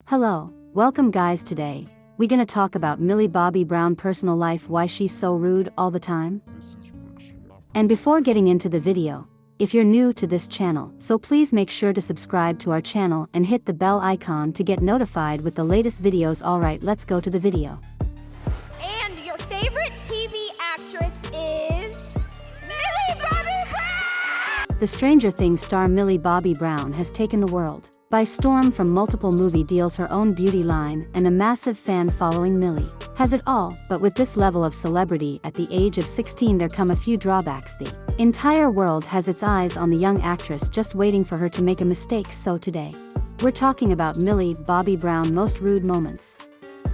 Hello, welcome Guyz Today. We gonna talk about Millie Bobby Brown personal life, why she's so rude all the time. And before getting into the video, if you're new to this channel, so please make sure to subscribe to our channel and hit the bell icon to get notified with the latest videos. Alright, let's go to the video. And your favorite TV actress is Millie Bobby Brown! The Stranger Things star Millie Bobby Brown has taken the world by storm from multiple movie deals, her own beauty line, and a massive fan following. Millie has it all, but with this level of celebrity at the age of 16 there come a few drawbacks. The entire world has its eyes on the young actress, just waiting for her to make a mistake. So today, we're talking about Millie Bobby Brown most rude moments.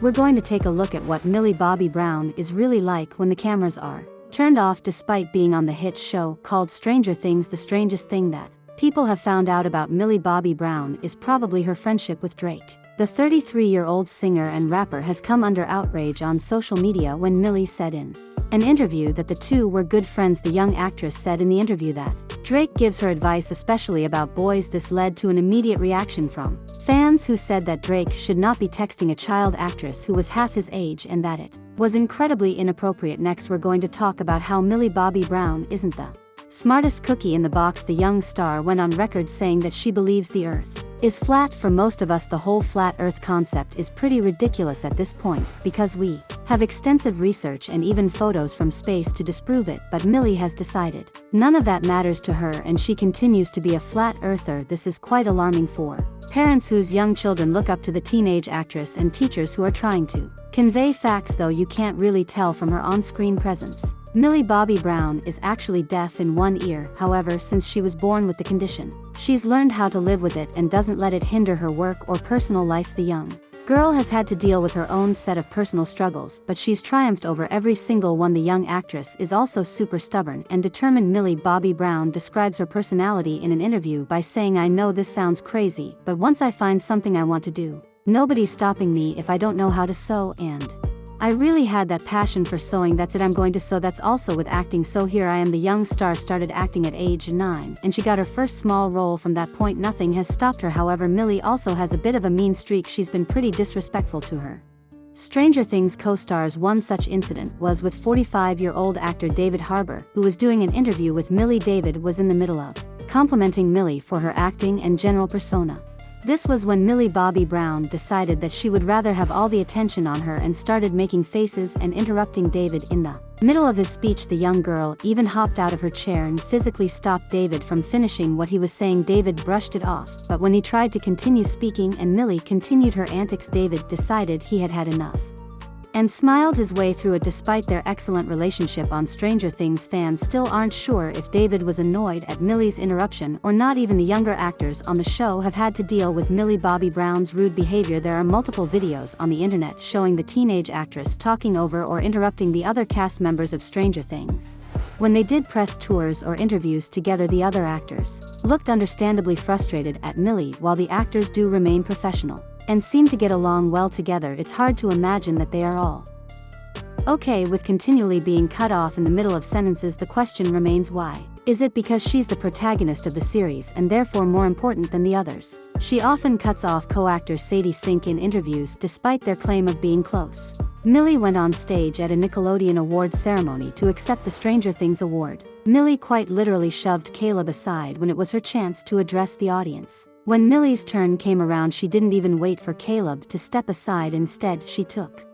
We're going to take a look at what Millie Bobby Brown is really like when the cameras are turned off. Despite being on the hit show called Stranger Things, the strangest thing that people have found out about Millie Bobby Brown is probably her friendship with Drake. The 33-year-old singer and rapper has come under outrage on social media when Millie said in an interview that the two were good friends. The young actress said in the interview that Drake gives her advice, especially about boys. This led to an immediate reaction from fans who said that Drake should not be texting a child actress who was half his age and that it was incredibly inappropriate. Next, we're going to talk about how Millie Bobby Brown isn't the smartest cookie in the box. The young star went on record saying that she believes the earth is flat. For most of us, the whole flat earth concept is pretty ridiculous at this point, because we have extensive research and even photos from space to disprove it. But Millie has decided none of that matters to her, and she continues to be a flat earther. This is quite alarming for parents whose young children look up to the teenage actress, and teachers who are trying to convey facts, though you can't really tell from her on-screen presence. Millie Bobby Brown is actually deaf in one ear. However, since she was born with the condition, she's learned how to live with it and doesn't let it hinder her work or personal life. The young girl has had to deal with her own set of personal struggles, but she's triumphed over every single one. The young actress is also super stubborn and determined. Millie Bobby Brown describes her personality in an interview by saying, "I know this sounds crazy, but once I find something I want to do, nobody's stopping me. If I don't know how to sew, and I really had that passion for sewing, that's it, I'm going to sew." That's also with acting. So here I am. The young star started acting at age 9, and she got her first small role. From that point, nothing has stopped her. However, Millie also has a bit of a mean streak. She's been pretty disrespectful to her Stranger Things co-stars. One such incident was with 45-year-old actor David Harbour, who was doing an interview with Millie. David was in the middle of complimenting Millie for her acting and general persona. This was when Millie Bobby Brown decided that she would rather have all the attention on her and started making faces and interrupting David in the middle of his speech. The young girl even hopped out of her chair and physically stopped David from finishing what he was saying. David brushed it off, but when he tried to continue speaking and Millie continued her antics, David decided he had had enough and smiled his way through it. Despite their excellent relationship on Stranger Things, fans still aren't sure if David was annoyed at Millie's interruption or not. Even the younger actors on the show have had to deal with Millie Bobby Brown's rude behavior. There are multiple videos on the internet showing the teenage actress talking over or interrupting the other cast members of Stranger Things. When they did press tours or interviews together, the other actors looked understandably frustrated at Millie, while the actors do remain professional and seem to get along well together. It's hard to imagine that they are all okay with continually being cut off in the middle of sentences. The question remains, why? Is it because she's the protagonist of the series and therefore more important than the others? She often cuts off co-actor Sadie Sink in interviews despite their claim of being close. Millie went on stage at a Nickelodeon Awards ceremony to accept the Stranger Things award. Millie quite literally shoved Caleb aside when it was her chance to address the audience. When Millie's turn came around, she didn't even wait for Caleb to step aside. Instead, she took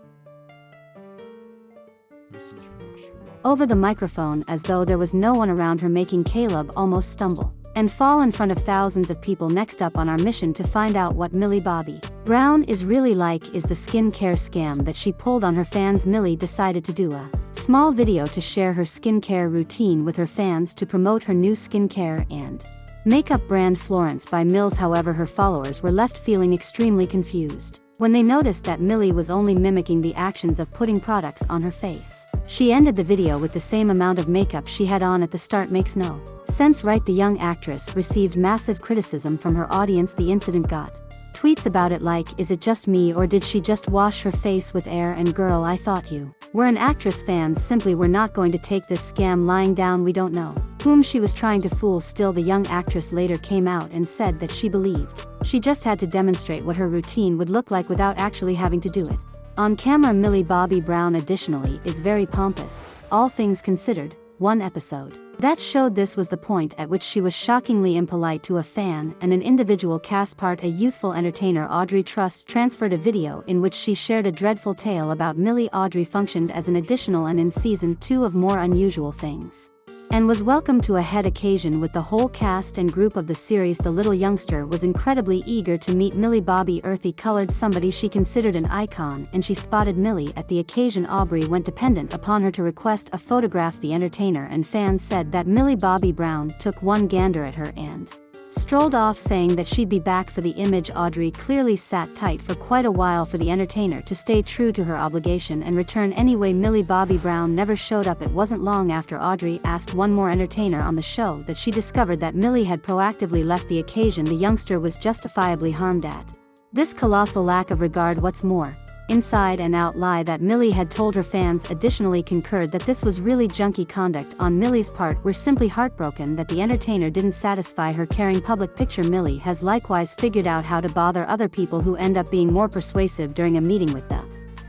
over the microphone as though there was no one around her, making Caleb almost stumble and fall in front of thousands of people. Next up on our mission to find out what Millie Bobby Brown is really like is the skincare scam that she pulled on her fans. Millie decided to do a small video to share her skincare routine with her fans to promote her new skincare and makeup brand Florence by Mills. However, her followers were left feeling extremely confused when they noticed that Millie was only mimicking the actions of putting products on her face. She ended the video with the same amount of makeup she had on at the start. Makes no sense, right? The young actress received massive criticism from her audience. The incident got tweets about it like, "Is it just me, or did she just wash her face with air?" and "Girl, I thought you were an actress." Fans simply were not going to take this scam lying down. We don't know whom she was trying to fool. Still, the young actress later came out and said that she believed She just had to demonstrate what her routine would look like without actually having to do it. On camera, Millie Bobby Brown additionally is very pompous. All things considered, one episode that showed this was the point at which she was shockingly impolite to a fan and an individual cast part. A youthful entertainer, Audrey Trust, transferred a video in which she shared a dreadful tale about Millie. Audrey functioned as an additional and in season 2 of More Unusual Things, and was welcomed to a head occasion with the whole cast and group of the series. The little youngster was incredibly eager to meet Millie Bobby. Earthy colored, somebody she considered an icon, and she spotted Millie at the occasion. Aubrey went dependent upon her to request a photograph. The entertainer and fans said that Millie Bobby Brown took one gander at her and strolled off, saying that she'd be back for the image. Audrey clearly sat tight for quite a while for the entertainer to stay true to her obligation and return anyway. Millie Bobby Brown never showed up. It wasn't long after Audrey asked one more entertainer on the show that she discovered that Millie had proactively left the occasion. The youngster was justifiably harmed at this colossal lack of regard. What's more, inside and out lie that Millie had told her fans additionally concurred that this was really junky conduct on Millie's part. We're simply heartbroken that the entertainer didn't satisfy her caring public picture. Millie has likewise figured out how to bother other people who end up being more persuasive. During a meeting with the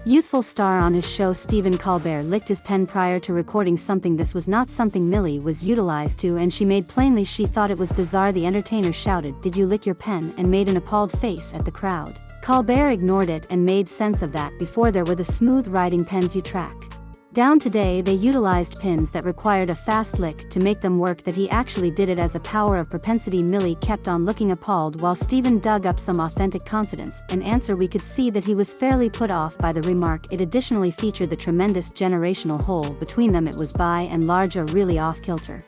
youthful star on his show, Stephen Colbert licked his pen prior to recording something. This was not something Millie was utilized to, and she made plainly she thought it was bizarre. The entertainer shouted, "Did you lick your pen?" and made an appalled face at the crowd. Colbert ignored it and made sense of that. Before, there were the smooth writing pens you track down. Today they utilized pins that required a fast lick to make them work. That he actually did it as a power of propensity. Millie kept on looking appalled while Stephen dug up some authentic confidence and answer. We could see that he was fairly put off by the remark. It additionally featured the tremendous generational hole between them. It was by and large a really off-kilter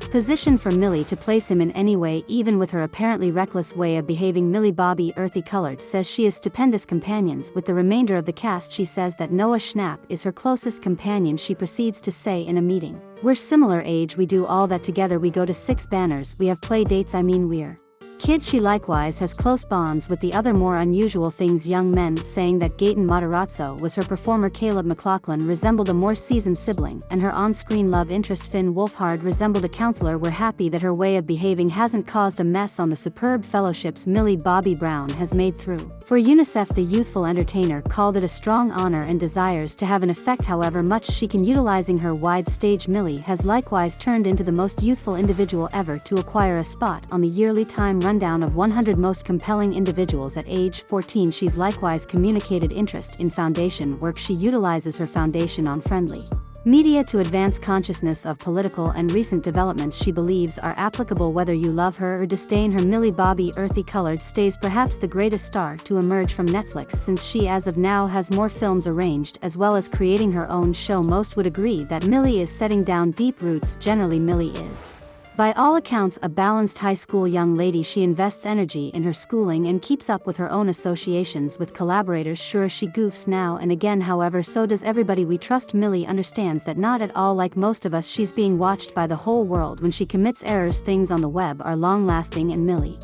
position for Millie to place him in any way, even with her apparently reckless way of behaving. Millie Bobby, earthy colored, says she is stupendous companions with the remainder of the cast. She says that Noah Schnapp is her closest companion. She proceeds to say in a meeting, "We're similar age, we do all that together, we go to 6 banners, we have play dates, I mean we're kids." She likewise has close bonds with the other More Unusual Things young men, saying that Gaten Matarazzo was her performer. Caleb McLaughlin resembled a more seasoned sibling, and her on-screen love interest Finn Wolfhard resembled a counselor. We're happy that her way of behaving hasn't caused a mess on the superb fellowships Millie Bobby Brown has made through. For UNICEF, the youthful entertainer called it a strong honor and desires to have an effect however much she can utilizing her wide stage. Millie has likewise turned into the most youthful individual ever to acquire a spot on the yearly Time rundown of 100 most compelling individuals at age 14. She's likewise communicated interest in foundation work. She utilizes her foundation on friendly media to advance consciousness of political and recent developments she believes are applicable whether you love her or disdain her. Millie Bobby, earthy colored, stays perhaps the greatest star to emerge from Netflix, since she as of now has more films arranged as well as creating her own show. Most would agree that Millie is setting down deep roots. Generally, Millie is by all accounts a balanced high school young lady. She invests energy in her schooling and keeps up with her own associations with collaborators. Sure, she goofs now and again, however so does everybody. We trust Millie understands that not at all like most of us, she's being watched by the whole world when she commits errors. Things on the web are long-lasting, and Millie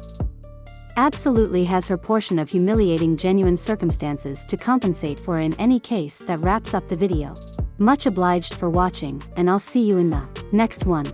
absolutely has her portion of humiliating genuine circumstances to compensate for. In any case, that wraps up the video. Much obliged for watching, and I'll see you in the next one.